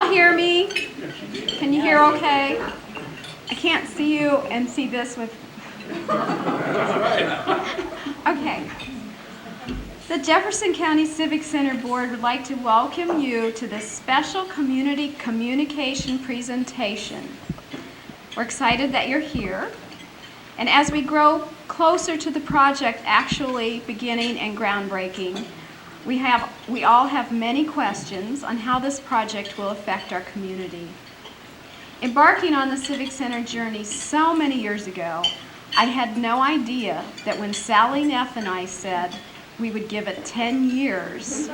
all hear me? Can you hear okay? I can't see you and see this with... Okay. The Jefferson County Civic Center Board would like to welcome you to this special community communication presentation. We're excited that you're here. And as we grow closer to the project actually beginning and groundbreaking, we all have many questions on how this project will affect our community. Embarking on the Civic Center journey so many years ago, I had no idea that when Sally Neff and I said we would give it 10 years,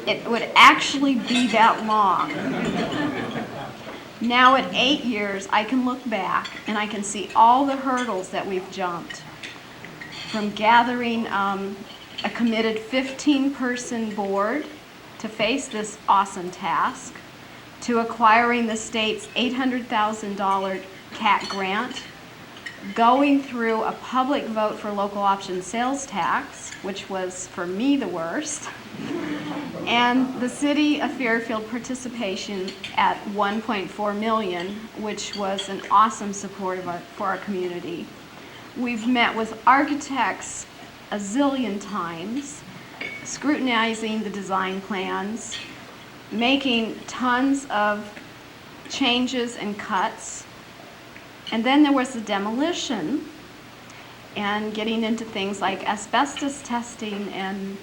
it would actually be that long. Now at 8 years, I can look back and I can see all the hurdles that we've jumped. From gathering a committed 15-person board to face this awesome task, to acquiring the state's $800,000 CAT grant, going through a public vote for local option sales tax, which was, for me, the worst, and the city of Fairfield participation at $1.4 million, which was an awesome support for our community. We've met with architects a zillion times, scrutinizing the design plans, making tons of changes and cuts. And then there was the demolition and getting into things like asbestos testing and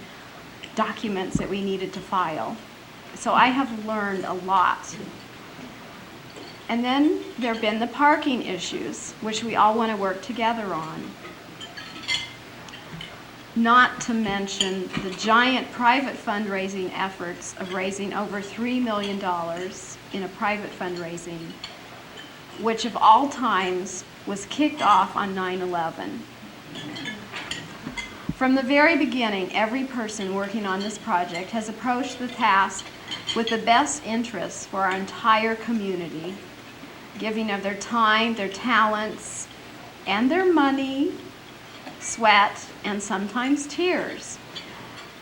documents that we needed to file. So I have learned a lot. And then there have been the parking issues, which we all want to work together on. Not to mention the giant private fundraising efforts of raising over $3 million in a private fundraising, which of all times was kicked off on 9/11. From the very beginning, every person working on this project has approached the task with the best interests for our entire community, giving of their time, their talents, and their money, sweat, and sometimes tears.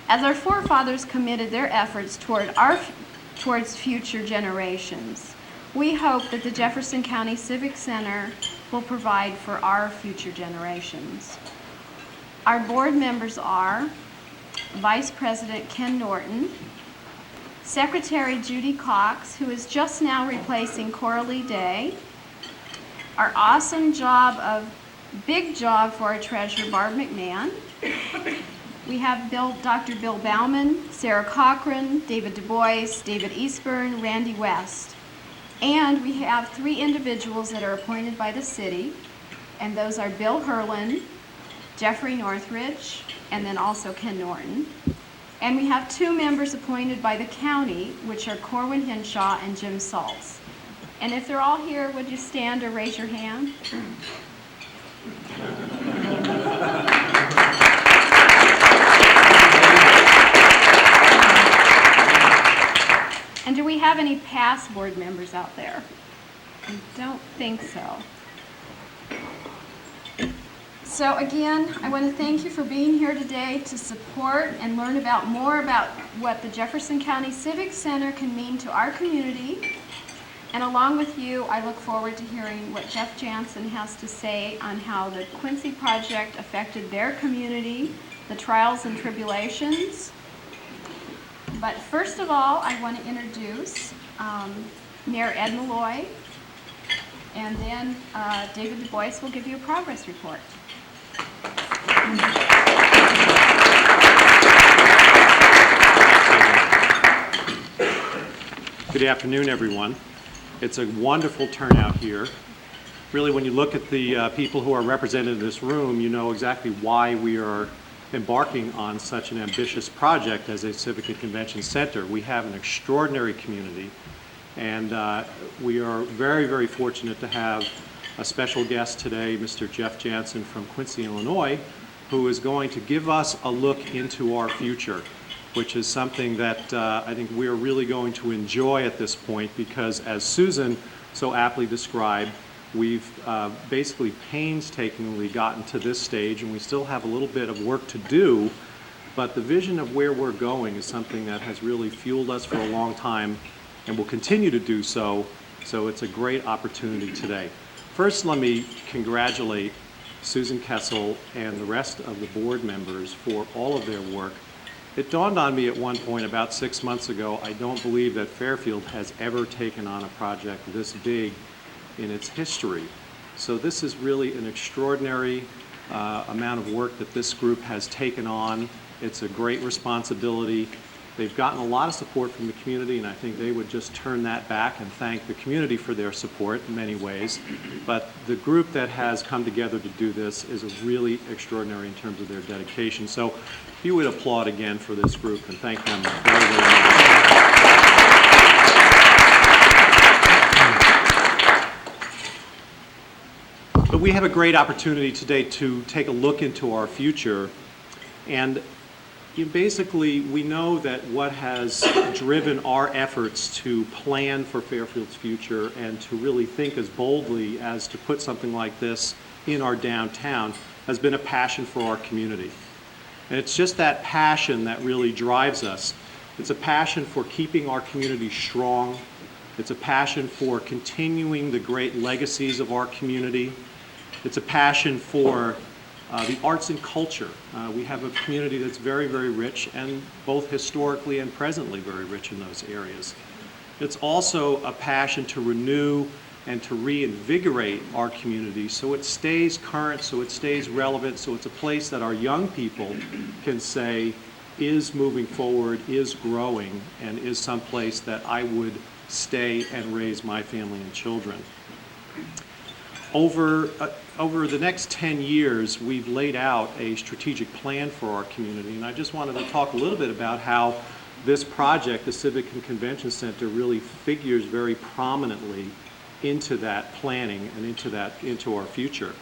As our forefathers committed their efforts towards future generations, we hope that the Jefferson County Civic Center will provide for our future generations. Our board members are Vice President Ken Norton, Secretary Judy Cox, who is just now replacing Coralie Day, our big job for our treasurer, Barb McMahon. We have Dr. Bill Bauman, Sarah Cochran, David Dubois, David Eastburn, Randy West. And we have 3 individuals that are appointed by the city, and those are Bill Herlin, Jeffrey Northridge, and then also Ken Norton. And we have 2 members appointed by the county, which are Corwin Henshaw and Jim Saltz. And if they're all here, would you stand or raise your hand? And do we have any past board members out there? I don't think so. So again, I want to thank you for being here today to support and learn more about what the Jefferson County Civic Center can mean to our community. And along with you, I look forward to hearing what Jeff Jansen has to say on how the Quincy project affected their community, the trials and tribulations. But first of all, I want to introduce Mayor Ed Malloy, and then David Dubois will give you a progress report. Good afternoon, everyone. It's a wonderful turnout here. Really, when you look at the people who are represented in this room, you know exactly why we are embarking on such an ambitious project as a Civic and Convention Center. We have an extraordinary community, and we are very, very fortunate to have a special guest today, Mr. Jeff Jansen from Quincy, Illinois, who is going to give us a look into our future, which is something that I think we're really going to enjoy at this point, because as Susan so aptly described, we've basically painstakingly gotten to this stage, and we still have a little bit of work to do, but the vision of where we're going is something that has really fueled us for a long time, and will continue to do so. So it's a great opportunity today. First, let me congratulate Susan Kessel and the rest of the board members for all of their work. It dawned on me at one point about 6 months ago, I don't believe that Fairfield has ever taken on a project this big in its history. So this is really an extraordinary amount of work that this group has taken on. It's a great responsibility. They've gotten a lot of support from the community, and I think they would just turn that back and thank the community for their support in many ways. But the group that has come together to do this is really extraordinary in terms of their dedication. So if you would applaud again for this group and thank them very, very much. But we have a great opportunity today to take a look into our future. And basically, we know that what has driven our efforts to plan for Fairfield's future and to really think as boldly as to put something like this in our downtown has been a passion for our community. And it's just that passion that really drives us. It's a passion for keeping our community strong. It's a passion for continuing the great legacies of our community. It's a passion for the arts and culture. We have a community that's very, very rich, and both historically and presently very rich in those areas. It's also a passion to renew and to reinvigorate our community so it stays current, so it stays relevant, so it's a place that our young people can say is moving forward, is growing, and is someplace that I would stay and raise my family and children. Over the next 10 years, we've laid out a strategic plan for our community, and I just wanted to talk a little bit about how this project, the Civic and Convention Center, really figures very prominently into that planning and into our future.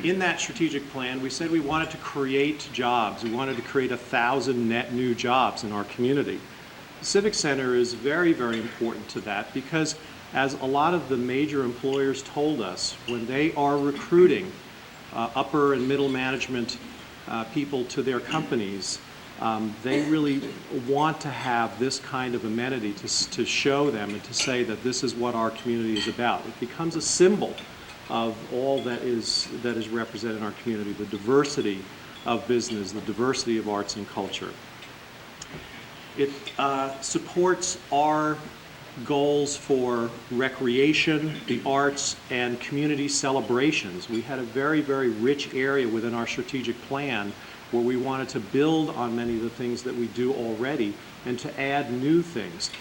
In that strategic plan, we said we wanted to create jobs. We wanted to create 1,000 net new jobs in our community. The Civic Center is very, very important to that because, as a lot of the major employers told us, when they are recruiting upper and middle management people to their companies, they really want to have this kind of amenity to show them and to say that this is what our community is about. It becomes a symbol of all that is represented in our community, the diversity of business, the diversity of arts and culture. It supports our goals for recreation, the arts, and community celebrations. We had a very, very rich area within our strategic plan where we wanted to build on many of the things that we do already and to add new things.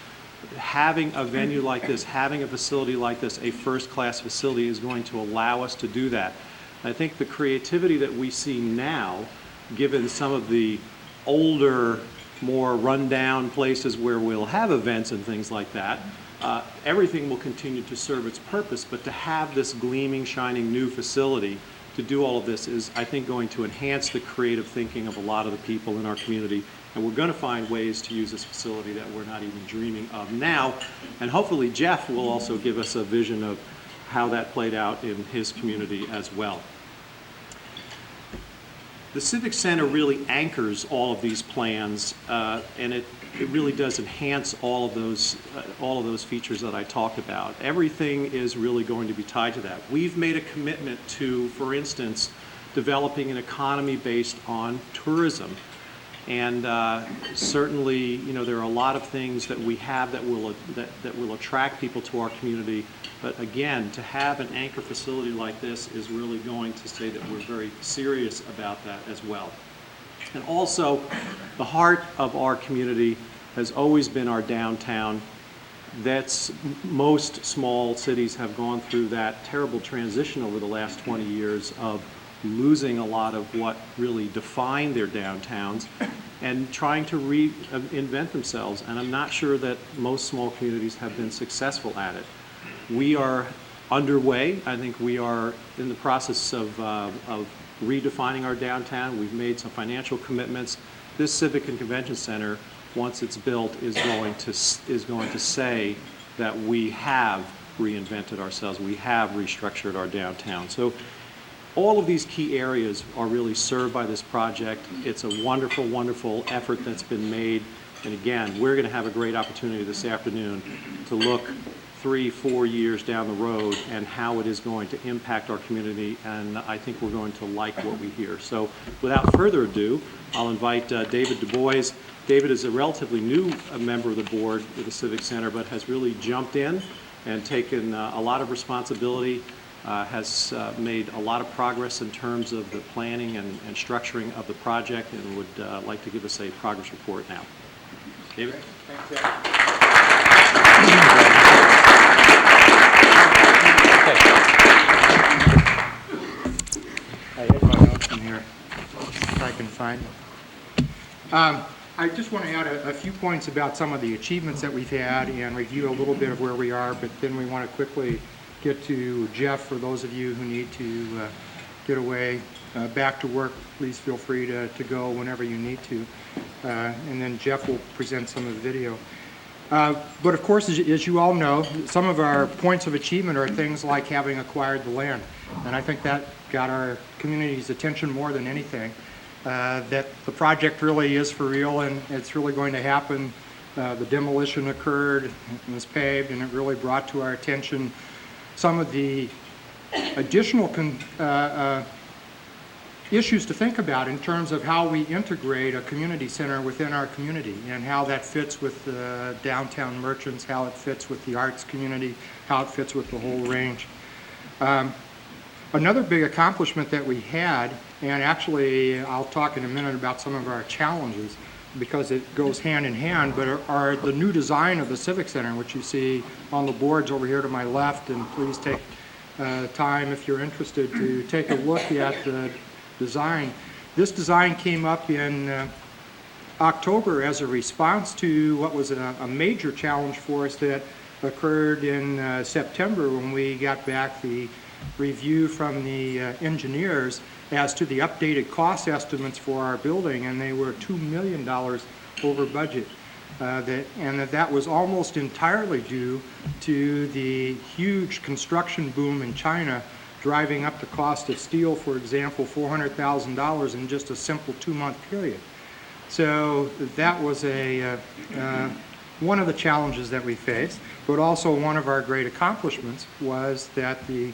Having a venue like this, having a facility like this, a first-class facility, is going to allow us to do that. I think the creativity that we see now, given some of the older, more run-down places where we'll have events and things like that, everything will continue to serve its purpose, but to have this gleaming, shining new facility to do all of this is, I think, going to enhance the creative thinking of a lot of the people in our community, and we're going to find ways to use this facility that we're not even dreaming of now, and hopefully Jeff will also give us a vision of how that played out in his community as well. The Civic Center really anchors all of these plans, and it really does enhance all of those features that I talked about. Everything is really going to be tied to that. We've made a commitment to, for instance, developing an economy based on tourism. And certainly, there are a lot of things that we have that will attract people to our community. But again, to have an anchor facility like this is really going to say that we're very serious about that as well. And also, the heart of our community has always been our downtown. Most small cities have gone through that terrible transition over the last 20 years of losing a lot of what really defined their downtowns and trying to reinvent themselves. And I'm not sure that most small communities have been successful at it. We are underway. I think we are in the process of redefining our downtown. We've made some financial commitments. This Civic and Convention Center, once it's built, is going to say that we have reinvented ourselves. We have restructured our downtown. So all of these key areas are really served by this project. It's a wonderful, wonderful effort that's been made, And again, we're going to have a great opportunity this afternoon to look 3-4 years down the road and how it is going to impact our community, and I think we're going to like what we hear. So without further ado, I'll invite David Dubois. David is a relatively new member of the board of the Civic Center, but has really jumped in and taken a lot of responsibility, has made a lot of progress in terms of the planning and structuring of the project, and would like to give us a progress report now. David? Thanks, Jeff. I had my notes in here, if I can find them. I just want to add a few points about some of the achievements that we've had and review a little bit of where we are, but then we want to quickly get to Jeff. For those of you who need to get away back to work, please feel free to go whenever you need to. And then Jeff will present some of the video. But of course, as you all know, some of our points of achievement are things like having acquired the land. And I think that got our community's attention more than anything. That the project really is for real and it's really going to happen. The demolition occurred, it was paved, and it really brought to our attention some of the additional issues to think about in terms of how we integrate a community center within our community and how that fits with the downtown merchants, how it fits with the arts community, how it fits with the whole range. Another big accomplishment that we had, and actually I'll talk in a minute about some of our challenges because it goes hand in hand, but are the new design of the Civic Center, which you see on the boards over here to my left, and please take time if you're interested to take a look at the design. This design came up in October as a response to what was a major challenge for us that occurred in September when we got back the review from the engineers as to the updated cost estimates for our building, and they were $2 million over budget. That was almost entirely due to the huge construction boom in China, driving up the cost of steel, for example, $400,000 in just a simple 2-month period. So that was one of the challenges that we faced, but also one of our great accomplishments was that the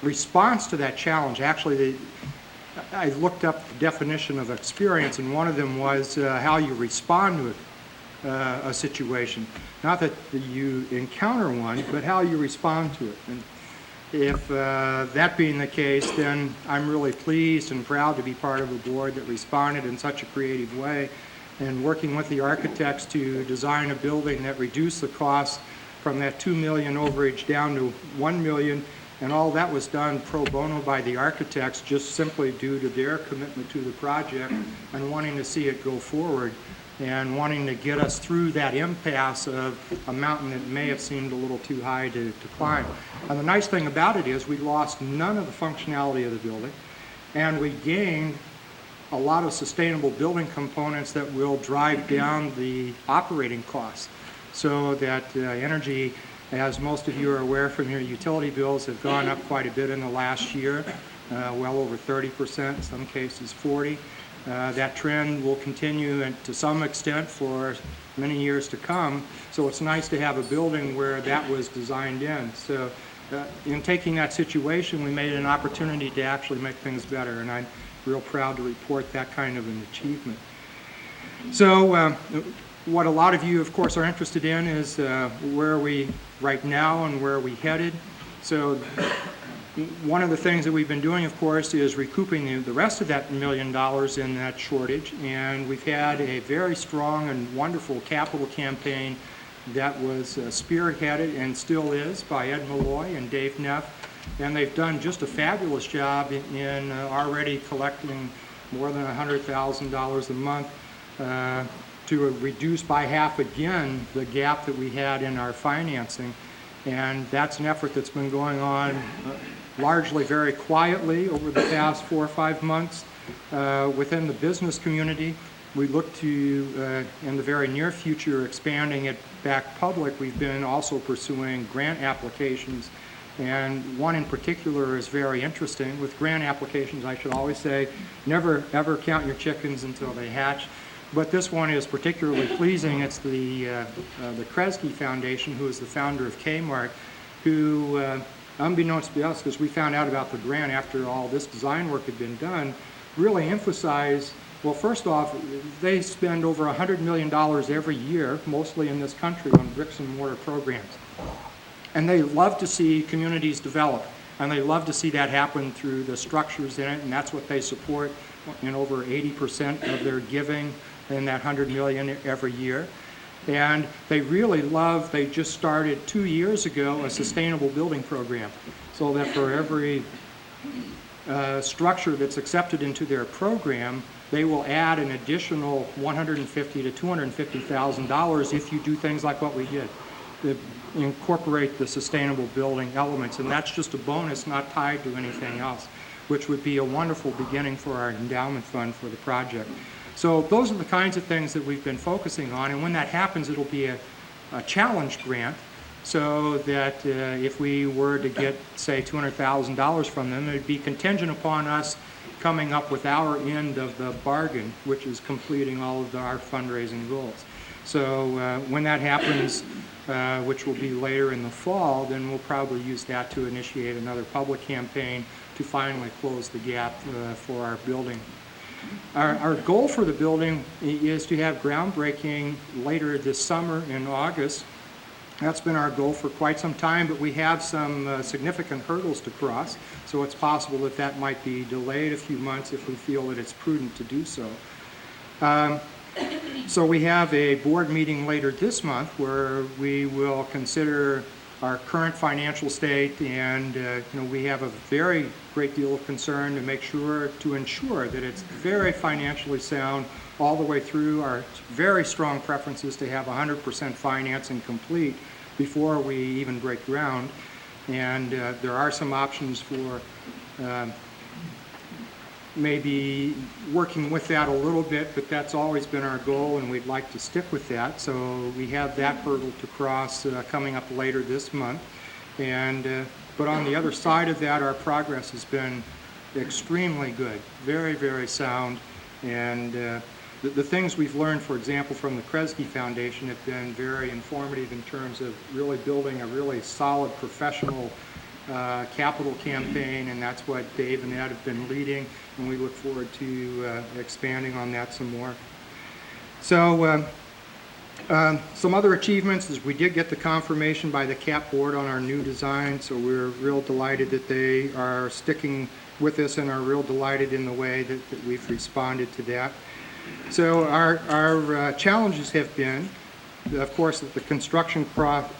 response to that challenge, actually I looked up the definition of experience, and one of them was how you respond to a situation. Not that you encounter one, but how you respond to it. And if that being the case, then I'm really pleased and proud to be part of a board that responded in such a creative way and working with the architects to design a building that reduced the cost from that $2 million overage down to $1 million. And all that was done pro bono by the architects, just simply due to their commitment to the project and wanting to see it go forward and wanting to get us through that impasse of a mountain that may have seemed a little too high to climb. And the nice thing about it is we lost none of the functionality of the building, and we gained a lot of sustainable building components that will drive down the operating costs so that energy, as most of you are aware from your utility bills, have gone up quite a bit in the last year, well over 30%, in some cases 40%. That trend will continue and to some extent for many years to come. So it's nice to have a building where that was designed in. So in taking that situation, we made an opportunity to actually make things better, and I'm real proud to report that kind of an achievement. So what a lot of you, of course, are interested in is where are we right now and where are we headed. So one of the things that we've been doing, of course, is recouping the rest of that $1 million in that shortage, and we've had a very strong and wonderful capital campaign that was spearheaded and still is by Ed Malloy and Dave Neff, and they've done just a fabulous job in already collecting more than $100,000 a month to reduce by half again the gap that we had in our financing. And that's an effort that's been going on largely very quietly over the past 4 or 5 months within the business community. We look to, in the very near future, expanding it back public. We've been also pursuing grant applications, and one in particular is very interesting. With grant applications, I should always say, never ever count your chickens until they hatch. But this one is particularly pleasing. It's the Kresge Foundation, who is the founder of Kmart, who, unbeknownst to us, because we found out about the grant after all this design work had been done, really emphasized, well, first off, they spend over $100 million every year, mostly in this country, on bricks and mortar programs. And they love to see communities develop, and they love to see that happen through the structures in it, and that's what they support in over 80% of their giving in that $100 million every year. And they really love, they just started 2 years ago a sustainable building program, so that for every structure that's accepted into their program, they will add an additional $150,000 to $250,000 if you do things like what we did, that incorporate the sustainable building elements. And that's just a bonus, not tied to anything else, which would be a wonderful beginning for our endowment fund for the project. So those are the kinds of things that we've been focusing on, and when that happens, it'll be a challenge grant, so that if we were to get, say, $200,000 from them, it would be contingent upon us coming up with our end of the bargain, which is completing all of our fundraising goals. So when that happens, which will be later in the fall, then we'll probably use that to initiate another public campaign to finally close the gap for our building. Our goal for the building is to have groundbreaking later this summer in August. That's been our goal for quite some time, but we have some significant hurdles to cross, so it's possible that that might be delayed a few months if we feel that it's prudent to do so. So we have a board meeting later this month where we will consider our current financial state, and we have a very great deal of concern to ensure that it's very financially sound all the way through. Our very strong preference is to have 100% financing complete before we even break ground, and there are some options for maybe working with that a little bit, but that's always been our goal, and we'd like to stick with that. So we have that hurdle to cross coming up later this month. And but on the other side of that, our progress has been extremely good, very, very sound. And the things we've learned, for example, from the Kresge Foundation have been very informative in terms of really building a really solid professional capital campaign, and that's what Dave and Ed have been leading, and we look forward to expanding on that some more. So some other achievements is we did get the confirmation by the CAP board on our new design, so we're real delighted that they are sticking with us and are real delighted in the way that we've responded to that. So our challenges have been, of course, that the construction cost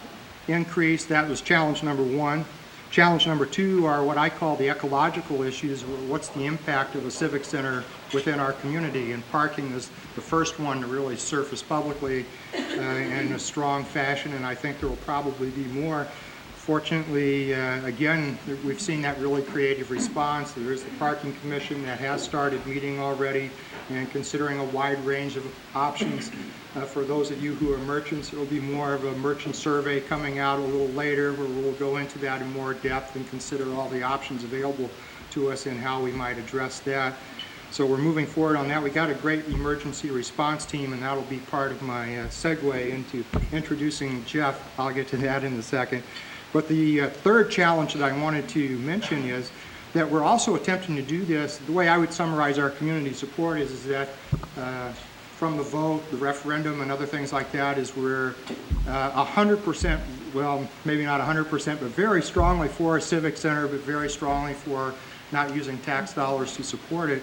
increase. That was challenge number one. Challenge number two are what I call the ecological issues. What's the impact of a civic center within our community? And parking is the first one to really surface publicly in a strong fashion, and I think there will probably be more. Fortunately, again, we've seen that really creative response. There is the parking commission that has started meeting already and considering a wide range of options. For those of you who are merchants, there will be more of a merchant survey coming out a little later where we'll go into that in more depth and consider all the options available to us and how we might address that. So we're moving forward on that. We got a great emergency response team, and that'll be part of my segue into introducing Jeff. I'll get to that in a second. But the third challenge that I wanted to mention is that we're also attempting to do this. The way I would summarize our community support is that from the vote, the referendum, and other things like that, is we're 100%, well, maybe not 100%, but very strongly for a civic center, but very strongly for not using tax dollars to support it.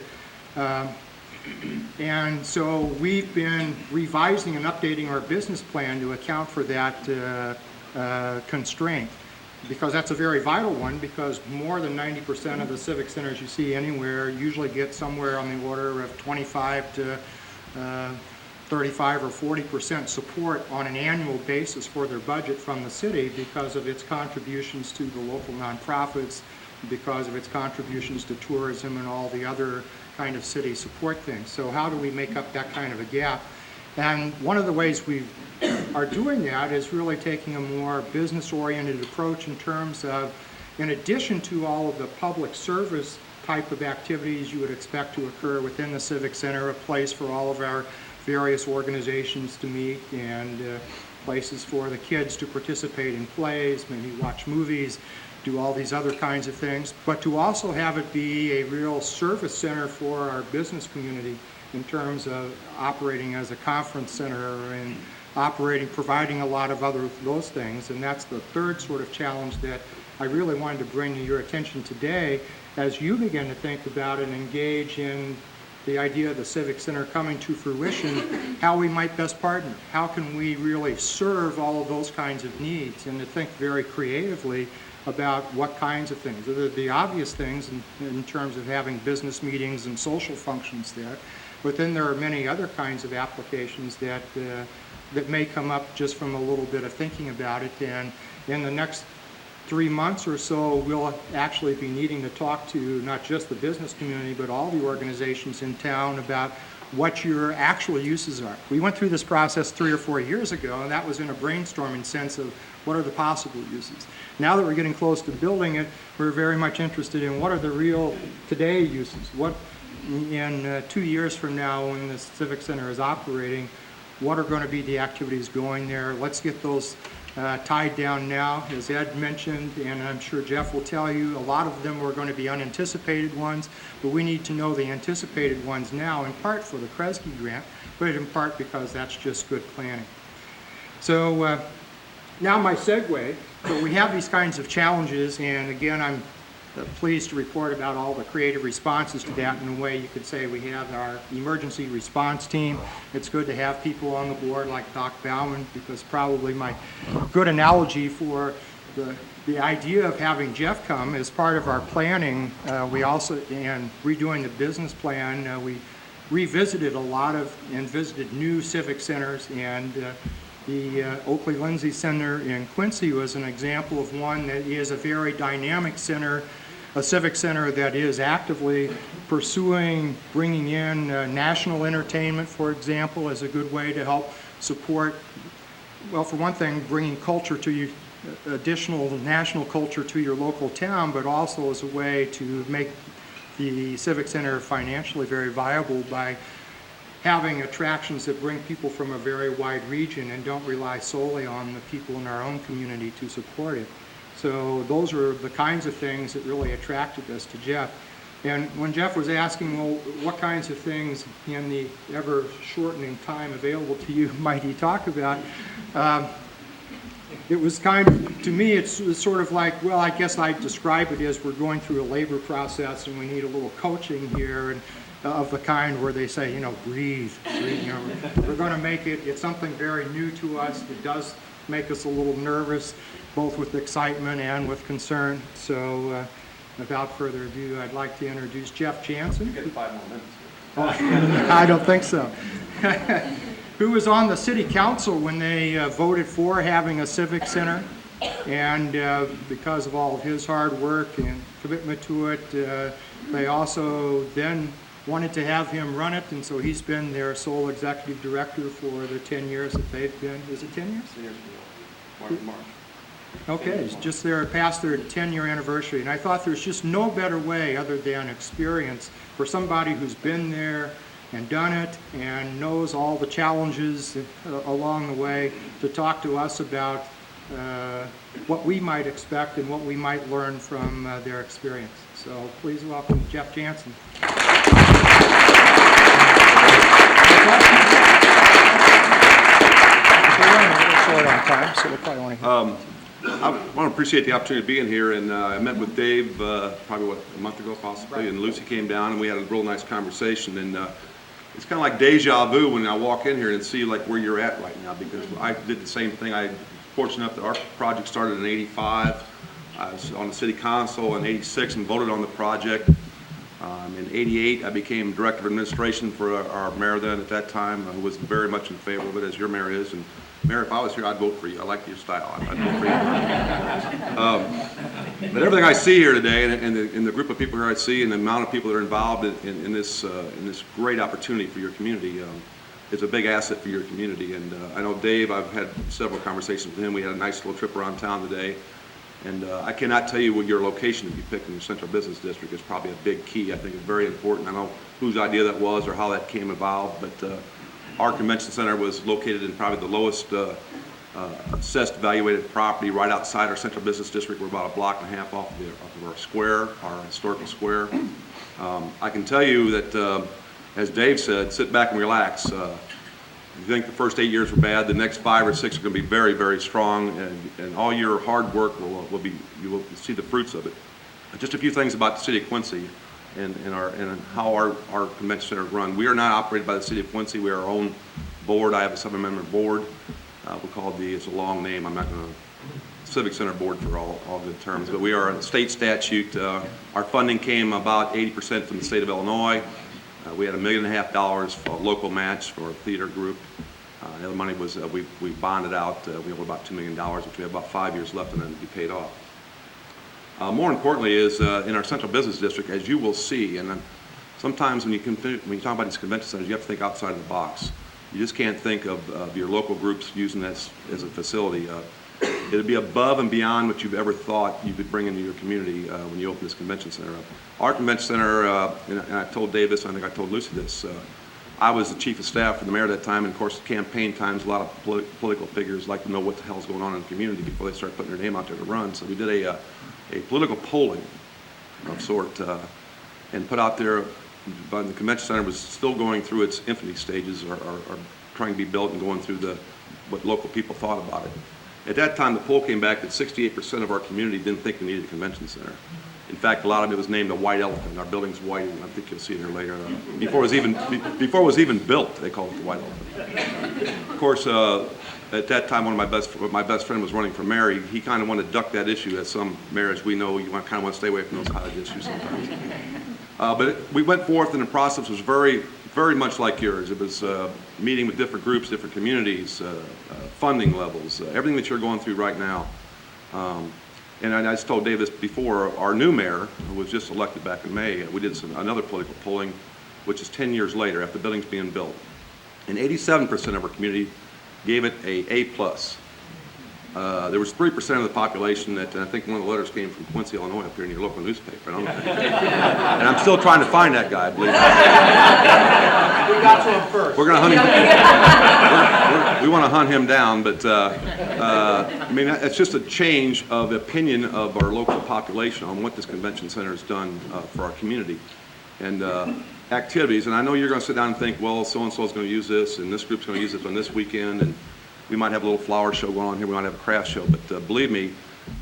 And so we've been revising and updating our business plan to account for that constraint, because that's a very vital one, because more than 90% of the civic centers you see anywhere usually get somewhere on the order of 25 to 35 or 40% support on an annual basis for their budget from the city because of its contributions to the local nonprofits, because of its contributions to tourism and all the other kind of city support things. So how do we make up that kind of a gap? And one of the ways we are doing that is really taking a more business-oriented approach in terms of, in addition to all of the public service type of activities you would expect to occur within the Civic Center, a place for all of our various organizations to meet, and places for the kids to participate in plays, maybe watch movies, do all these other kinds of things, but to also have it be a real service center for our business community in terms of operating as a conference center and providing a lot of other those things. And that's the third sort of challenge that I really wanted to bring to your attention today as you begin to think about and engage in the idea of the Civic Center coming to fruition, how we might best partner. How can we really serve all of those kinds of needs, and to think very creatively about what kinds of things. The obvious things in terms of having business meetings and social functions there, but then there are many other kinds of applications that may come up just from a little bit of thinking about it. And in the next 3 months or so, we'll actually be needing to talk to not just the business community, but all the organizations in town about what your actual uses are. We went through this process 3 or 4 years ago, and that was in a brainstorming sense of what are the possible uses. Now that we're getting close to building it, we're very much interested in what are the real today uses. What in 2 years from now, when the Civic Center is operating, what are going to be the activities going there? Let's get those tied down now. As Ed mentioned, and I'm sure Jeff will tell you, a lot of them were going to be unanticipated ones, but we need to know the anticipated ones now, in part for the Kresge grant, but in part because that's just good planning. So now my segue. So we have these kinds of challenges, and again, I'm pleased to report about all the creative responses to that. In a way, you could say we have our emergency response team. It's good to have people on the board like Doc Bauman, because probably my good analogy for the idea of having Jeff come as part of our planning. We also, and redoing the business plan, we revisited a lot of and visited new civic centers, and the Oakley-Lindsay Center in Quincy was an example of one that is a very dynamic center, a civic center that is actively pursuing bringing in national entertainment, for example, as a good way to help support, well, for one thing, bringing culture to you, additional national culture to your local town, but also as a way to make the Civic Center financially very viable by having attractions that bring people from a very wide region and don't rely solely on the people in our own community to support it. So those are the kinds of things that really attracted us to Jeff. And when Jeff was asking, well, what kinds of things in the ever-shortening time available to you might he talk about, it was kind of, to me, it's sort of like, well, I guess I'd describe it as we're going through a labor process and we need a little coaching here, and of the kind where they say, you know, breathe, you know, we're going to make it, it's something very new to us. It does make us a little nervous, both with excitement and with concern. So without further ado, I'd like to introduce Jeff Jansen. You get 5 more minutes. Oh, I don't think so. Who was on the city council when they voted for having a civic center, and because of all of his hard work and commitment to it, they also then wanted to have him run it, and so he's been their sole executive director for the 10 years that they've been. Is it 10 years? 10 years ago. March. Okay, it's just past their 10-year anniversary, and I thought there's just no better way other than experience for somebody who's been there and done it and knows all the challenges along the way to talk to us about what we might expect and what we might learn from their experience. So please welcome Jeff Jansen. Short on time, so we'll probably want to I want to appreciate the opportunity of being here, and I met with Dave probably, a month ago possibly, right. And Lucy came down and we had a real nice conversation, and it's kind of like deja vu when I walk in here and see like where you're at right now, because I did the same thing. I was fortunate enough that our project started in '85. I was on the city council in '86 and voted on the project. In '88, I became director of administration for our mayor then at that time. I was very much in favor of it, as your mayor is. And Mayor, if I was here, I'd vote for you. I like your style. I'd vote for you. But everything I see here today, and the group of people here I see, and the amount of people that are involved in this great opportunity for your community, is a big asset for your community. And I know Dave, I've had several conversations with him. We had a nice little trip around town today. And I cannot tell you what your location that you picked in your central business district is probably a big key. I think it's very important. I don't know whose idea that was or how that came about, but Our convention center was located in probably the lowest assessed evaluated property right outside our central business district. We're about a block and a half off of our square, our historical square. I can tell you that, as Dave said, sit back and relax. If you think the first 8 years were bad, the next 5 or 6 are going to be very, very strong, and all your hard work you will see the fruits of it. Just a few things about the city of Quincy and how our convention center is run. We are not operated by the city of Quincy. We are our own board. I have a 7-member board. We call it it's a long name. I'm not going to, Civic Center Board for all good terms, but we are a state statute. Our funding came about 80% from the state of Illinois. We had $1.5 million for a local match for a theater group. The other money was, we bonded out, we owe about $2 million, which we have about 5 years left and then to be paid off. More importantly is in our central business district, as you will see, and sometimes when you talk about these convention centers, you have to think outside of the box. You just can't think of your local groups using this as a facility. It'll be above and beyond what you've ever thought you could bring into your community when you open this convention center up. Our convention center, and I told Dave this, and I think I told Lucy this, I was the chief of staff for the mayor at that time, and of course campaign times, a lot of political figures like to know what the hell's going on in the community before they start putting their name out there to run. So we did a political polling of sort and put out there. But the convention center was still going through its infancy stages, or trying to be built and going through what local people thought about it. At that time, the poll came back that 68% of our community didn't think we needed a convention center. In fact, a lot of it was named a white elephant. Our building's white, and I think you'll see it here later. Before it was even built, they called it the white elephant. Of course, at that time, my best friend was running for mayor. He kind of wanted to duck that issue. As some mayors we know, you kind of want to stay away from those cottage issues sometimes. But we went forth, and the process was very, very much like yours. It was meeting with different groups, different communities, funding levels, everything that you're going through right now. And I just told Dave this before, our new mayor, who was just elected back in May, we did another political polling, which is 10 years later, after the building's being built. And 87% of our community gave it a A+. There was 3% of the population that, and I think one of the letters came from Quincy, Illinois, up here in your local newspaper. And I'm still trying to find that guy, I believe. We got to him first. We're going to hunt him. We want to hunt him down, but I mean, it's just a change of opinion of our local population on what this convention center has done for our community and activities. And I know you're going to sit down and think, well, so-and-so is going to use this, and this group's going to use this on this weekend, and we might have a little flower show going on here, we might have a craft show, but believe me,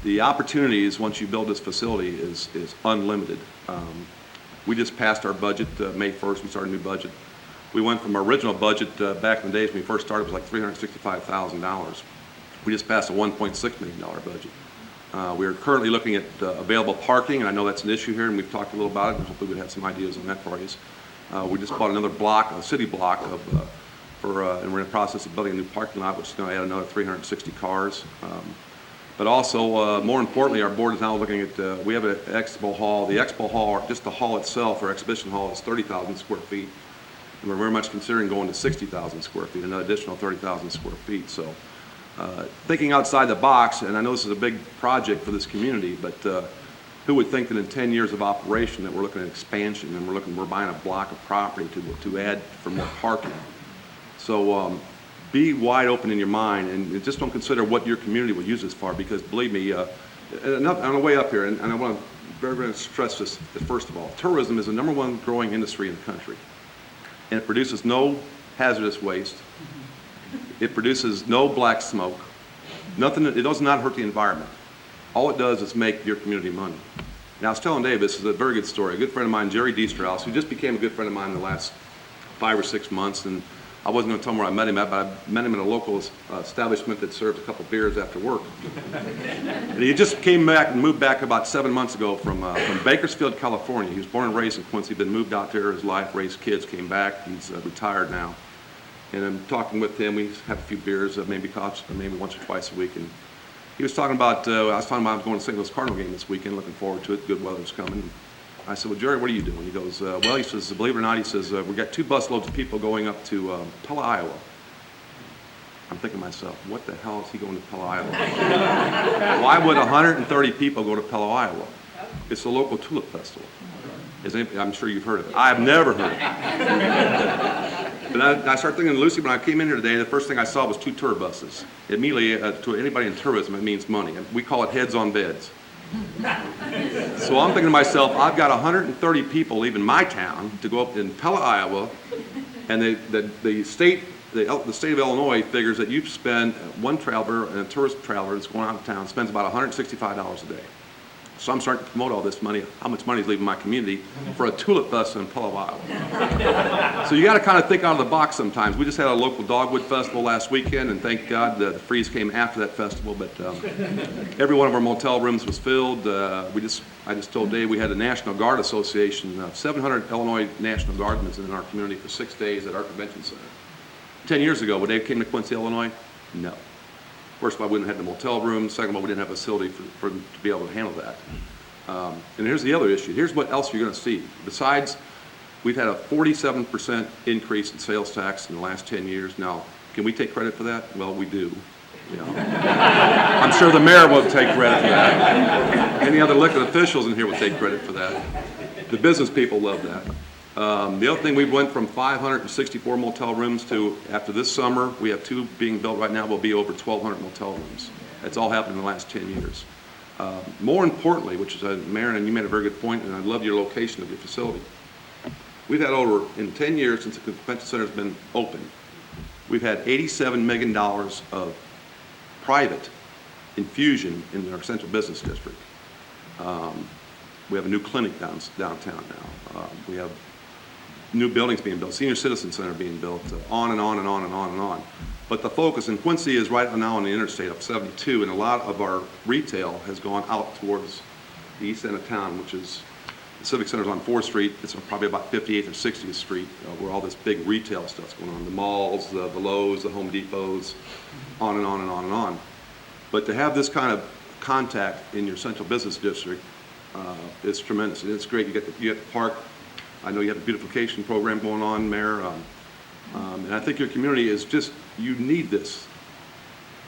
the opportunities once you build this facility is unlimited. We just passed our budget May 1st, we started a new budget. We went from our original budget back in the days when we first started, it was like $365,000. We just passed a $1.6 million budget. We are currently looking at available parking, and I know that's an issue here, and we've talked a little about it, and hopefully we'd have some ideas on that for you. We just bought another block, a city block of and we're in the process of building a new parking lot, which is going to add another 360 cars. But also, more importantly, our board is now looking at, we have an expo hall. The expo hall, just the hall itself, our exhibition hall, is 30,000 square feet. And we're very much considering going to 60,000 square feet, another additional 30,000 square feet. So thinking outside the box, and I know this is a big project for this community, but who would think that in 10 years of operation that we're looking at expansion and we're buying a block of property to add for more parking. So be wide open in your mind and just don't consider what your community will use this for, because believe me, on the way up here, and I want to very, very stress this first of all, tourism is the #1 growing industry in the country. And it produces no hazardous waste. It produces no black smoke. Nothing, it does not hurt the environment. All it does is make your community money. Now I was telling Dave, this is a very good story. A good friend of mine, Jerry Deastrauss, who just became a good friend of mine in the last 5 or 6 months, and I wasn't going to tell him where I met him at, but I met him in a local establishment that serves a couple beers after work. And he just came back and moved back about 7 months ago from Bakersfield, California. He was born and raised in Quincy, been moved out there his life, raised kids, came back. He's retired now. And I'm talking with him. We have a few beers, maybe once or twice a week. And he was talking about, I was talking about going to St. Louis Cardinal game this weekend, looking forward to it. Good weather's coming. I said, well, Jerry, what are you doing? He goes, well, he says, believe it or not, he says, we got 2 busloads of people going up to Pella, Iowa. I'm thinking to myself, what the hell is he going to Pella, Iowa? Why would 130 people go to Pella, Iowa? It's the local tulip festival. I'm sure you've heard of it. I've never heard of it. But I started thinking, Lucy, when I came in here today, the first thing I saw was 2 tour buses. Immediately, to anybody in tourism, it means money. We call it heads on beds. So I'm thinking to myself, I've got 130 people leaving my town to go up in Pella, Iowa, and the state of Illinois figures that you spend, one traveler and a tourist traveler that's going out of town spends about $165 a day. So I'm starting to promote all this money, how much money is leaving my community for a tulip fest in Pella, Iowa. So you got to kind of think out of the box sometimes. We just had a local dogwood festival last weekend, and thank God the freeze came after that festival, but every one of our motel rooms was filled. I just told Dave we had a National Guard Association, 700 Illinois National Guardsmen in our community for 6 days at our convention center. 10 years ago, when Dave came to Quincy, Illinois, no. First of all, we didn't have the motel rooms. Second of all, we didn't have a facility for them to be able to handle that. And here's the other issue. Here's what else you're going to see. Besides, we've had a 47% increase in sales tax in the last 10 years. Now, can we take credit for that? Well, we do. You know. I'm sure the mayor will take credit for that. Any other elected officials in here will take credit for that. The business people love that. The other thing, we went from 564 motel rooms to, after this summer, we have 2 being built right now, will be over 1,200 motel rooms. That's all happened in the last 10 years. More importantly, which is, Mayor, and you made a very good point, and I love your location of your facility. We've had over, in 10 years since the convention center has been open, we've had $87 million of private infusion in our central business district. We have a new clinic downtown now. We have new buildings being built, senior citizen center being built, on and on and on and on and on. But the focus in Quincy is right now on the interstate of 72, and a lot of our retail has gone out towards the east end of town, which is the Civic Center's on 4th Street. It's probably about 58th or 60th Street, where all this big retail stuff's going on. The malls, the Lowe's, the Home Depots, on and on and on and on. But to have this kind of contact in your central business district is tremendous. And it's great. You get the park. I know you have a beautification program going on, Mayor. And I think your community is just, you need this.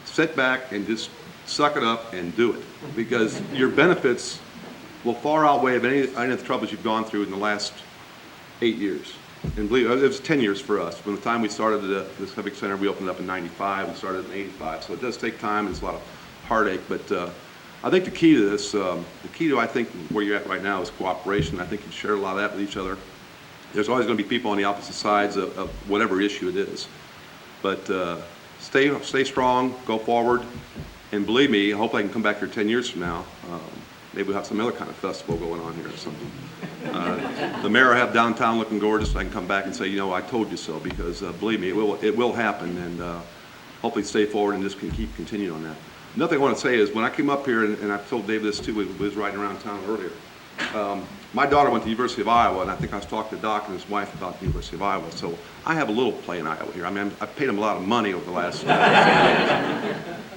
Sit back and just suck it up and do it. Because your benefits will far outweigh any of the troubles you've gone through in the last 8 years. And believe it was 10 years for us. From the time we started the Civic Center, we opened up in 95, we started in 85. So it does take time, it's a lot of heartache, but I think the key to this, I think where you're at right now is cooperation. I think you share a lot of that with each other. There's always going to be people on the opposite sides of whatever issue it is. But stay strong, go forward, and believe me, I hope I can come back here 10 years from now. Maybe we'll have some other kind of festival going on here or something. The mayor will have downtown looking gorgeous. I can come back and say, you know, I told you so, because believe me, it will happen, and hopefully stay forward and just can keep continuing on that. Another thing I want to say is, when I came up here, and I've told Dave this too, we was riding around town earlier, my daughter went to the University of Iowa, and I think I was talking to Doc and his wife about the University of Iowa, so I have a little play in Iowa here. I mean, I've paid them a lot of money over the last years.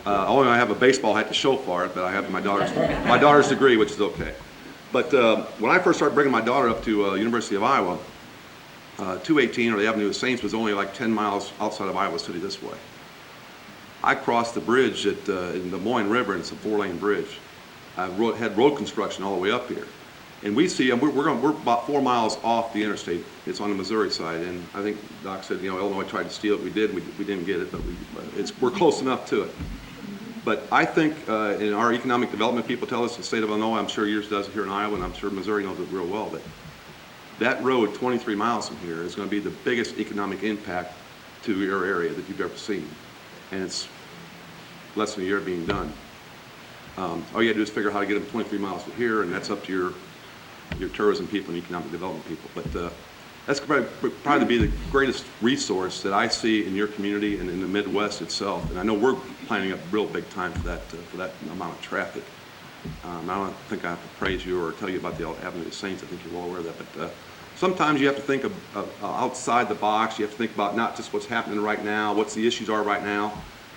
Only I have a baseball hat to show for it, but I have my daughter's degree, which is okay. But when I first started bringing my daughter up to University of Iowa, 218, or the Avenue of Saints, was only like 10 miles outside of Iowa City this way. I crossed the bridge in the Des Moines River, and it's a 4-lane bridge. I had road construction all the way up here. And we see, and we're about 4 miles off the interstate. It's on the Missouri side, and I think Doc said, you know, Illinois tried to steal it. We did. We didn't get it, but we're close enough to it. But I think, and our economic development people tell us, the state of Illinois, I'm sure yours does here in Iowa, and I'm sure Missouri knows it real well, that that road 23 miles from here is going to be the biggest economic impact to your area that you've ever seen. And it's less than a year being done. All you have to do is figure out how to get them 23 miles from here, and that's up to your tourism people and economic development people. But that's probably be the greatest resource that I see in your community and in the Midwest itself. And I know we're planning up real big time for that amount of traffic. I don't think I have to praise you or tell you about the Avenue of Saints. I think you're well aware of that. But sometimes you have to think of outside the box. You have to think about not just what's happening right now, what the issues are right now.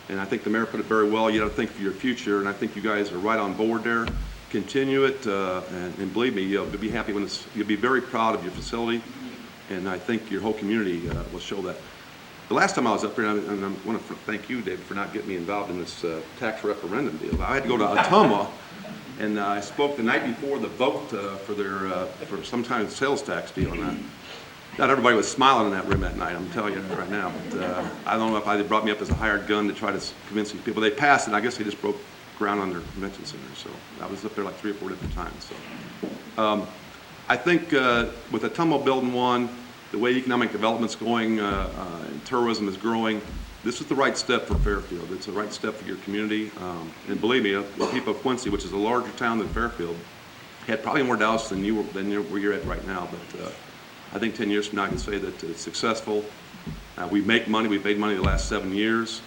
And I think the mayor put it very well. You got to think for your future, and I think you guys are right on board there. Continue it, and believe me, you'll be happy when you'll be very proud of your facility, and I think your whole community will show that. The last time I was up here, and I want to thank you, David, for not getting me involved in this tax referendum deal. I had to go to Ottumwa, and I spoke the night before the vote for some kind of sales tax deal, and Not everybody was smiling in that room that night, I'm telling you that right now. But, I don't know if they brought me up as a hired gun to try to convince these people. They passed it, I guess they just broke ground on their convention center. So I was up there like 3 or 4 different times. So I think with the Automobile building one, the way economic development's going and tourism is growing, this is the right step for Fairfield. It's the right step for your community. And believe me, the people of Quincy, which is a larger town than Fairfield, had probably more doubts than where you're at right now. But I think 10 years from now I can say that it's successful. We make money. We've made money the last 7 years.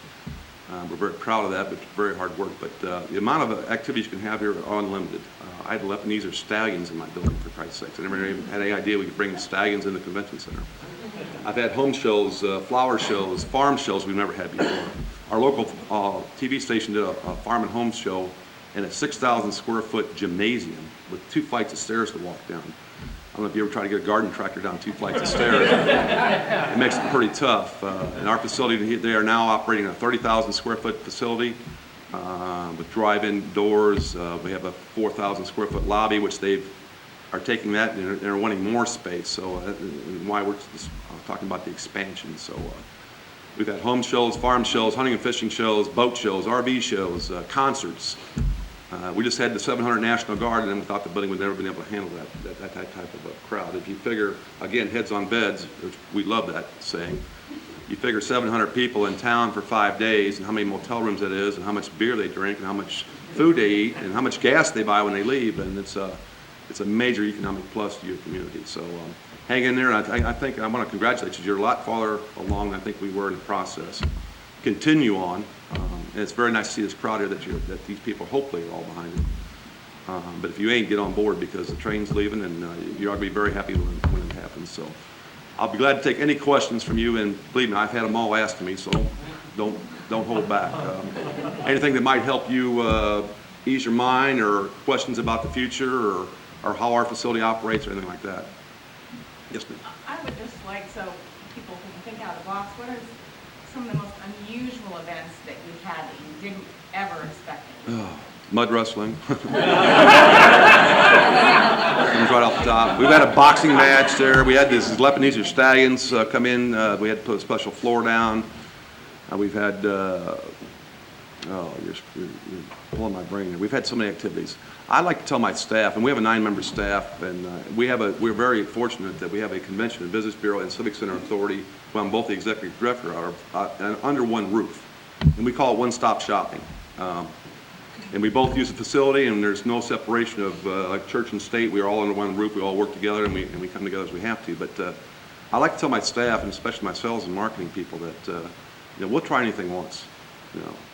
We're very proud of that, but it's very hard work. But the amount of activities you can have here are unlimited. I had Lebanese or stallions in my building, for Christ's sakes. I never even had any idea we could bring stallions in the convention center. I've had home shows, flower shows, farm shows we've never had before. Our local TV station did a farm and home show in a 6,000 square foot gymnasium with 2 flights of stairs to walk down. I don't know if you ever try to get a garden tractor down 2 flights of stairs. It makes it pretty tough. In our facility, they are now operating a 30,000 square foot facility with drive-in doors. We have a 4,000 square foot lobby, which they are taking that and they're wanting more space. So why we're talking about the expansion. So we've had home shows, farm shows, hunting and fishing shows, boat shows, RV shows, concerts. We just had the 700 National Guard, and then we thought the building would never been able to handle that type of a crowd. If you figure, again, heads on beds, which we love that saying, you figure 700 people in town for 5 days, and how many motel rooms it is, and how much beer they drink, and how much food they eat, and how much gas they buy when they leave, and it's a major economic plus to your community. So hang in there, and I think I want to congratulate you. You're a lot farther along than I think we were in the process. Continue on. And it's very nice to see this crowd here that these people hopefully are all behind it. But if you ain't, get on board because the train's leaving and you ought to be very happy when it happens. So I'll be glad to take any questions from you, and believe me, I've had them all asked to me, so don't hold back. Anything that might help you ease your mind, or questions about the future, or how our facility operates, or anything like that. Yes, ma'am. I would just like, so people can think out of the box, what are some of the most unusual events that you've had that you didn't ever expect? Mud wrestling. Comes right off the top. We've had a boxing match there. We had these Lebanese stallions come in. We had to put a special floor down. We've had, you're pulling my brain here. We've had so many activities. I like to tell my staff, and we have a 9-member staff, and we're very fortunate that we have a convention and business bureau and civic center authority, who I'm both the executive director of, under one roof. And we call it one-stop shopping. And we both use the facility, and there's no separation of like church and state. We are all under one roof. We all work together, and we come together as we have to. But I like to tell my staff, and especially my sales and marketing people, that we'll try anything once.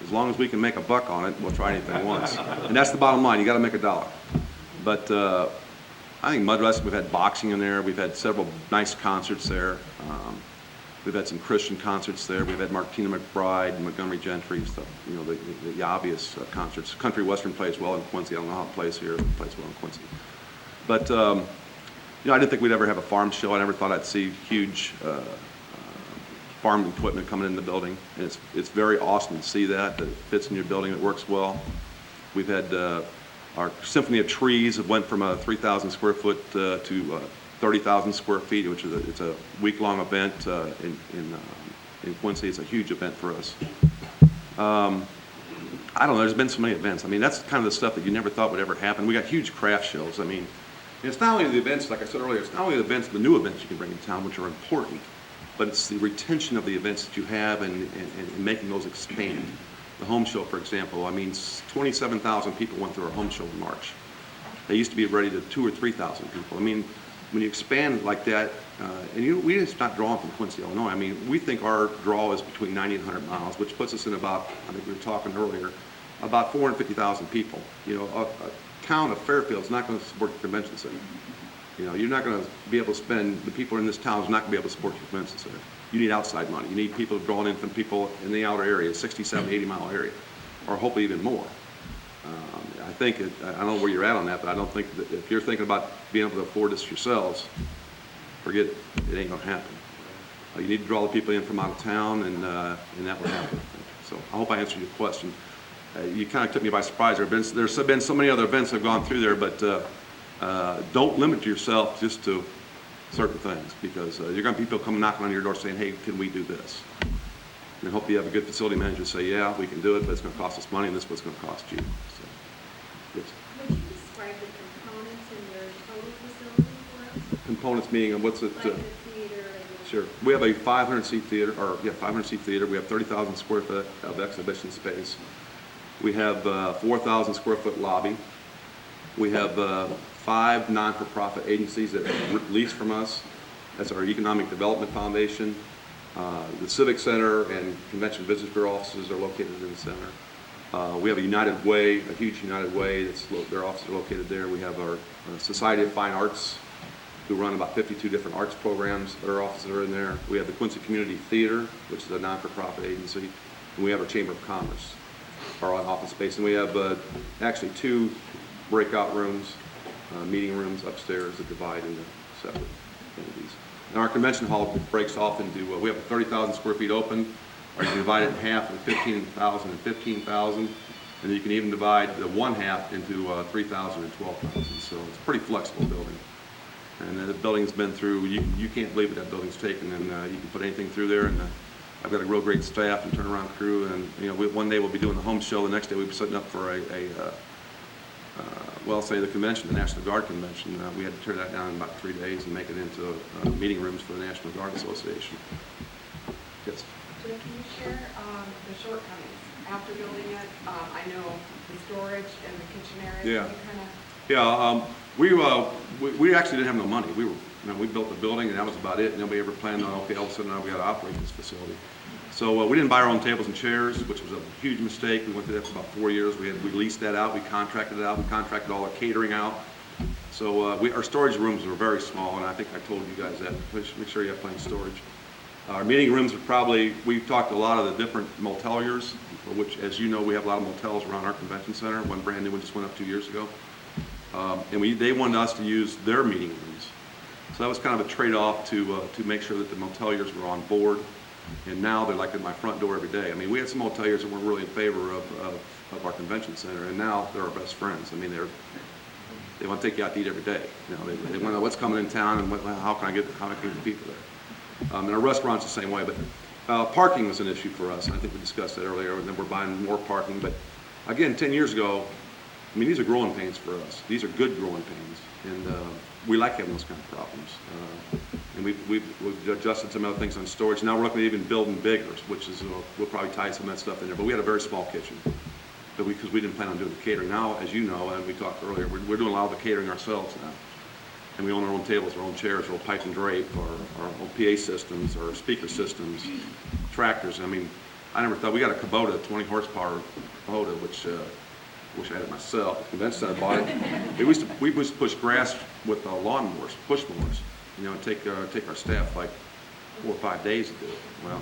As long as we can make a buck on it, we'll try anything once. And that's the bottom line. You got to make a dollar. But I think mud wrestling. We've had boxing in there. We've had several nice concerts there. We've had some Christian concerts there. We've had Martina McBride, Montgomery Gentry, stuff. The obvious concerts. Country Western plays well in Quincy. I don't know how it plays here. It plays well in Quincy. But I didn't think we'd ever have a farm show. I never thought I'd see huge farm equipment coming in the building, and it's very awesome to see that it fits in your building, it works well. We've had our Symphony of Trees. It went from a 3,000 square foot to 30,000 square feet, which is it's a week-long event in Quincy. It's a huge event for us. I don't know, there's been so many events. I mean, that's kind of the stuff that you never thought would ever happen. We got huge craft shows. I mean, it's not only the events, like I said earlier, it's not only the events, the new events you can bring in town, which are important, but it's the retention of the events that you have and making those expand. The home show, for example, I mean, 27,000 people went through our home show in March. They used to be ready to 2,000 or 3,000 people. I mean, when you expand like that, we just not drawing from Quincy, Illinois. I mean, we think our draw is between 90 and 100 miles, which puts us in about, I think we were talking earlier, about 450,000 people. A town of Fairfield is not going to support the convention center. You're not going to be able to spend, the people in this town is not going to be able to support your convention center. You need outside money. You need people drawn in from people in the outer area, 60, 70, 80 mile area, or hopefully even more. I think, I don't know where you're at on that, but I don't think that if you're thinking about being able to afford this yourselves, forget it. It ain't going to happen. You need to draw the people in from out of town, and that will happen. So I hope I answered your question. You kind of took me by surprise. There's been so many other events that have gone through there, but don't limit yourself just to certain things, because you're going to be people coming knocking on your door saying, hey, can we do this? And I hope you have a good facility manager say, yeah, we can do it, but it's going to cost us money, and this is what's going to cost you. So, yes. Would you describe the components in your total facility for us? Components meaning, what's it? Like the theater and the... Sure. We have a 500-seat theater, 500-seat theater. We have 30,000 square foot of exhibition space. We have 4,000 square foot lobby. We have 5 non-for-profit agencies that lease from us. That's our Economic Development Foundation. The Civic Center and Convention Business Bureau offices are located in the center. We have a United Way, a huge United Way. Their offices are located there. We have our Society of Fine Arts, who run about 52 different arts programs. Their offices are in there. We have the Quincy Community Theater, which is a non-for-profit agency. And we have our Chamber of Commerce, our office space. And we have actually 2 breakout rooms, meeting rooms upstairs that divide into separate entities. And our convention hall breaks off into, we have 30,000 square feet open, or you can divide it in half into 15,000 and 15,000, and then you can even divide the one half into 3,000 and 12,000. So it's a pretty flexible building. And the building's been through, you can't believe what that building's taken, and you can put anything through there, and I've got a real great staff and turnaround crew, and one day we'll be doing the home show, the next day we'll be setting up for the convention, the National Guard Convention. We had to tear that down in about 3 days and make it into meeting rooms for the National Guard Association. Yes? Can you share the shortcomings after building it? I know the storage and the kitchen area. Yeah. We actually didn't have no money. We built the building and that was about it. Nobody ever planned on, okay, all of a sudden now we got to operate this facility. So we didn't buy our own tables and chairs, which was a huge mistake. We went through that for about 4 years. We leased that out. We contracted it out. We contracted all our catering out. So our storage rooms were very small, and I think I told you guys that. Make sure you have plenty of storage. Our meeting rooms are probably, we've talked to a lot of the different moteliers, which, as you know, we have a lot of motels around our convention center. One brand new one just went up 2 years ago. And they wanted us to use their meeting rooms. So that was kind of a trade-off to make sure that the moteliers were on board. And now they're like at my front door every day. I mean, we had some hoteliers that weren't really in favor of our convention center, and now they're our best friends. I mean, they want to take you out to eat every day. They want to know what's coming in town and how can I get the people there. And our restaurant's the same way. But parking was an issue for us. I think we discussed that earlier. And then we're buying more parking. But again, 10 years ago, I mean, these are growing pains for us. These are good growing pains, and we like having those kind of problems. And we've adjusted some other things on storage. Now we're looking at even building bigger, which is, we'll probably tie some of that stuff in there. But we had a very small kitchen, because we didn't plan on doing the catering. Now, as you know, and we talked earlier, we're doing a lot of the catering ourselves now. And we own our own tables, our own chairs, our own pipe and drape, our own PA systems, our speaker systems, tractors. I mean, I never thought, we got a Kubota, 20 horsepower Kubota, which wish I had it myself. The convention center bought it. We used to push grass with lawnmowers, push mowers. Take our staff like 4 or 5 days to do it. Well,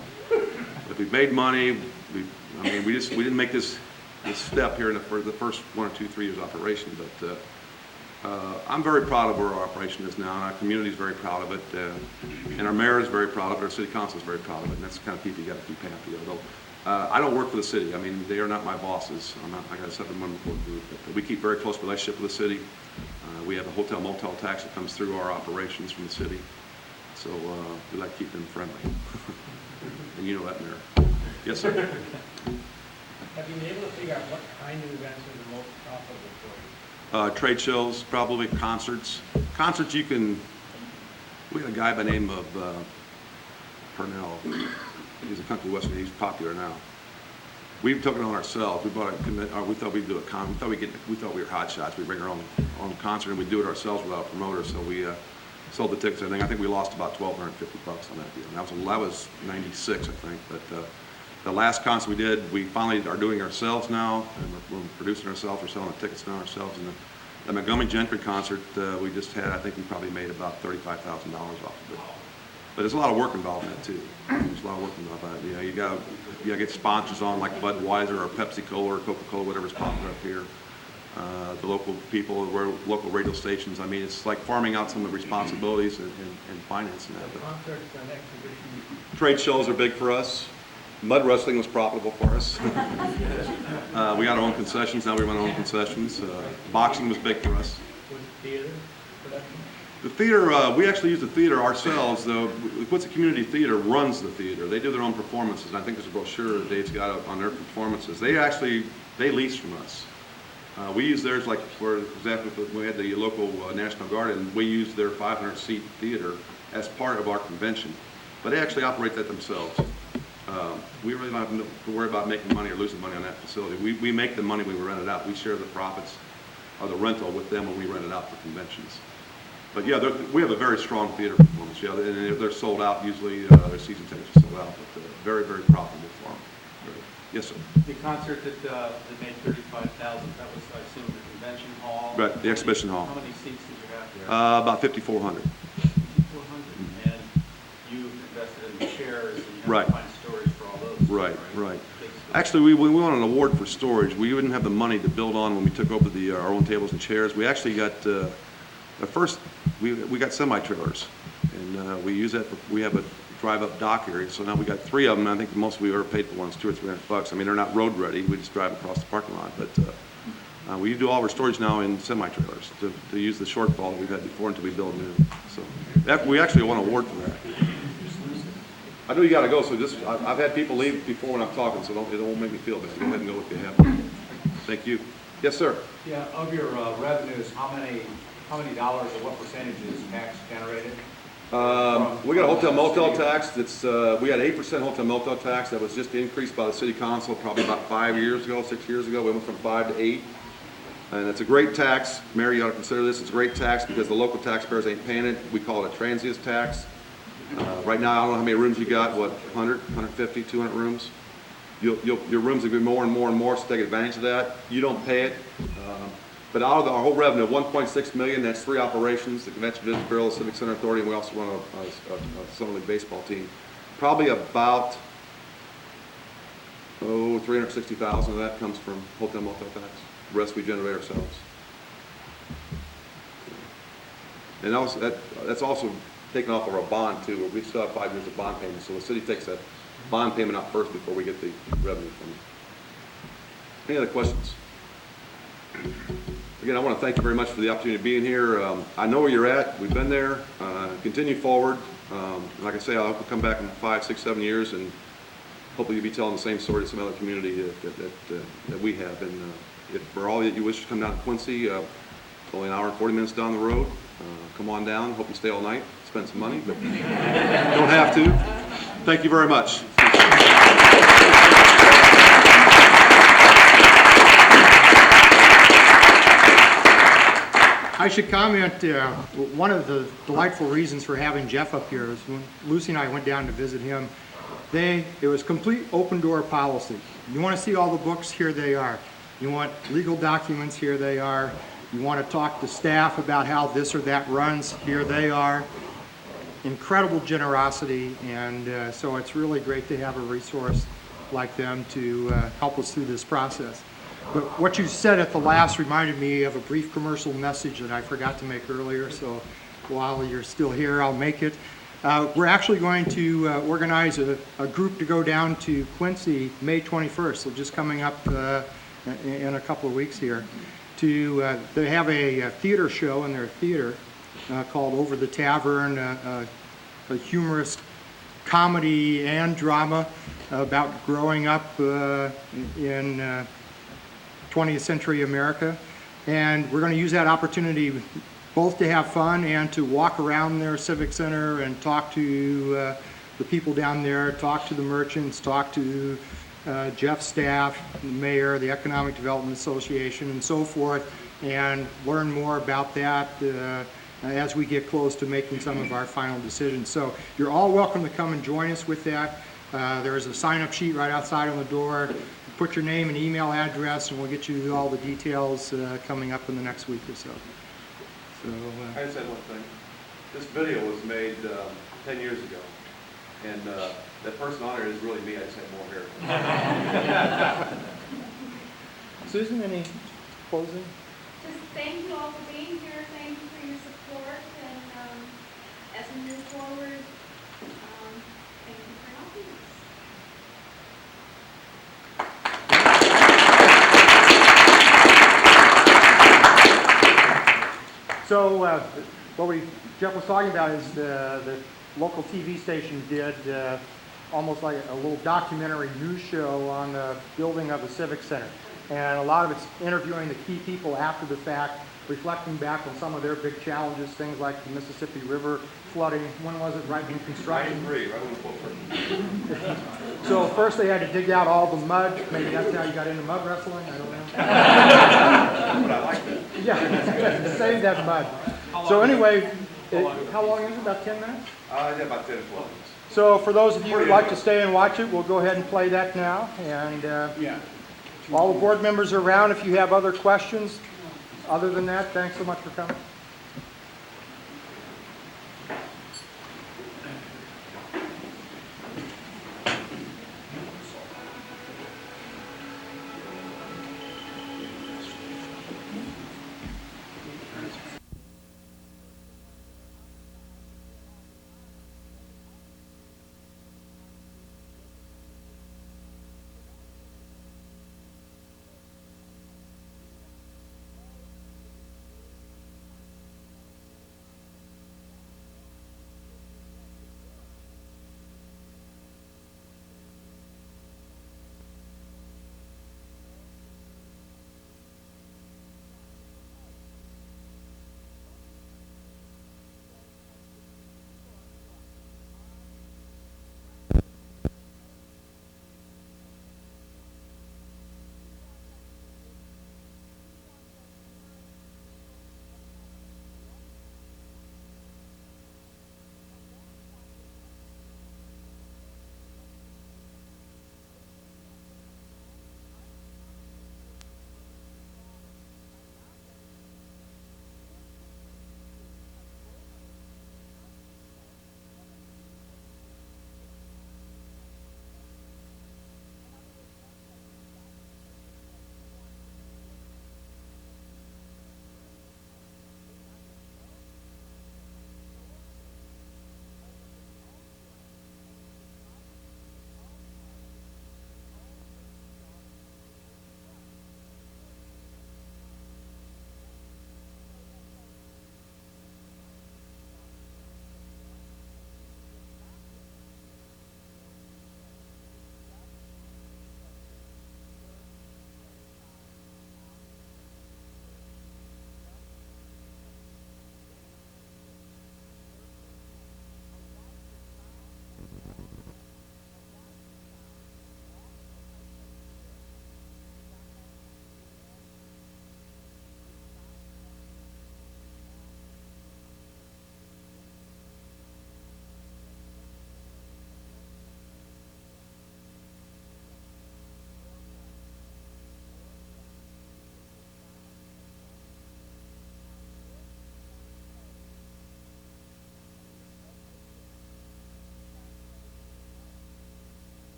if we made money, we didn't make this step here for the first 1 or 2, 3 years operation. But I'm very proud of where our operation is now. And our community is very proud of it, and our mayor is very proud of it. Our city council is very proud of it. And that's the kind of people you got to keep happy. Although I don't work for the city. I mean, they are not my bosses. I got a 7-member board group. But we keep very close relationship with the city. We have a hotel-motel tax that comes through our operations from the city. So we like to keep them friendly. And you know that, Mayor. Yes, sir. Have you been able to figure out what kind of events are the most profitable for you? Trade shows, probably concerts. Concerts we had a guy by the name of Purnell. He's a country western, he's popular now. We've taken it on ourselves. We thought we'd do a we thought we were hot shots. We'd bring our own concert and we'd do it ourselves without a promoter. So we sold the tickets. I think we lost about $1,250 on that deal. And that was '96, I think. But the last concert we did, we finally are doing ourselves now, and we're producing ourselves. We're selling the tickets now ourselves. And the Montgomery Gentry concert we just had, I think we probably made about $35,000 off of it. But there's a lot of work involved in it too. There's a lot of work involved in it. You got to get sponsors on like Budweiser or Pepsi Cola or Coca-Cola, whatever's popular up here. The local people, local radio stations. I mean, it's like farming out some of the responsibilities and financing that. But Concerts and exhibitions. trade shows are big for us. Mud wrestling was profitable for us. We got our own concessions. Now we run our own concessions. Boxing was big for us. Was theater production? The theater, we actually use the theater ourselves. The Quincy Community Theater runs the theater. They do their own performances, and I think there's a brochure that Dave's got up on their performances. They lease from us. We use theirs, like, for example, when we had the local National Guard, and we used their 500-seat theater as part of our convention. But they actually operate that themselves. We really don't have to worry about making money or losing money on that facility. We make the money when we rent it out. We share the profits of the rental with them when we rent it out for conventions. But yeah, we have a very strong theater performance. Yeah, and they're sold out usually. Their season tickets are sold out, but very, very profitable for them. Yes, sir. The concert that made 35,000, that was, I assume, the convention hall? Right, the exhibition hall. How many seats did you have there? About 5,400. 5,400. And you invested in the chairs, and you have Right. to find storage for all those. Right, right. Big stuff. Actually, we won an award for storage. We didn't have the money to build on when we took over our own tables and chairs. We actually got, at first, we got semi-trailers, and we use that we have a drive-up dock area, so now we got 3 of them. I think the most we ever paid for one is $200 or $300. I mean, they're not road ready. We just drive across the parking lot, but we do all our storage now in semi-trailers to use the shortfall that we've had before until we build new. So we actually won an award for that. I know you got to go, so I've had people leave before when I'm talking, so it won't make me feel bad. Go ahead and go if you have. Thank you. Yes, sir. Yeah, of your revenues, how many dollars or what percentage is tax generated? We got a hotel-motel tax that's, we had 8% hotel-motel tax that was just increased by the city council probably about 6 years ago. We went from 5 to 8. And it's a great tax. Mayor, you ought to consider this. It's a great tax because the local taxpayers ain't paying it. We call it a transient tax. Right now, I don't know how many rooms you got, what, 100, 150, 200 rooms? Your rooms will be more and more and more, so take advantage of that. You don't pay it. But out of our whole revenue, $1.6 million, that's 3 operations, the Convention Visitors Bureau, the Civic Center Authority, and we also run a Summer League baseball team. Probably about, $360,000 of that comes from hotel-motel tax. The rest we generate ourselves. And also, that's also taken off of our bond, too. We still have 5 years of bond payments, so the city takes that bond payment out first before we get the revenue from it. Any other questions? Again, I want to thank you very much for the opportunity of being here. I know where you're at. We've been there. Continue forward. Like I say, I hope to come back in 5, 6, 7 years, and hopefully you'll be telling the same story to some other community that we have. And if for all that you wish to come down to Quincy, only an hour and 40 minutes down the road, come on down. Hope you stay all night, spend some money, but don't have to. Thank you very much. I should comment, one of the delightful reasons for having Jeff up here is when Lucy and I went down to visit him, it was complete open door policy. You want to see all the books, here they are. You want legal documents, here they are. You want to talk to staff about how this or that runs, here they are. Incredible generosity, and so it's really great to have a resource like them to help us through this process. But what you said at the last reminded me of a brief commercial message that I forgot to make earlier, so while you're still here, I'll make it. We're actually going to organize a group to go down to Quincy May 21st, so just coming up in a couple of weeks here, they have a theater show in their theater called Over the Tavern, a humorous comedy and drama about growing up in 20th century America, and we're going to use that opportunity both to have fun and to walk around their Civic Center and talk to the people down there, talk to the merchants, talk to Jeff's staff, the mayor, the Economic Development Association, and so forth, and learn more about that as we get close to making some of our final decisions. So you're all welcome to come and join us with that. There is a sign-up sheet right outside on the door. Put your name and email address, and we'll get you all the details coming up in the next week or so. I just had one thing. This video was made 10 years ago, and that person on there is really me. I just had more hair. Susan, any closing? Just thank you all for being here, thank you for your support, and as we move forward, thank you for helping us. So what Jeff was talking about is the local TV station did almost like a little documentary news show on the building of the Civic Center. And a lot of it's interviewing the key people after the fact, reflecting back on some of their big challenges, things like the Mississippi River flooding. When was it, right in construction? 93, right when the book. So first they had to dig out all the mud. Maybe that's how you got into mud wrestling, I don't know. But I like that. Yeah, save that mud. So anyway, how long is it, about 10 minutes? Yeah, about 10 to 12 minutes. So for those of you who'd like to stay and watch it, we'll go ahead and play that now. And all the board members are around if you have other questions. Other than that, thanks so much for coming.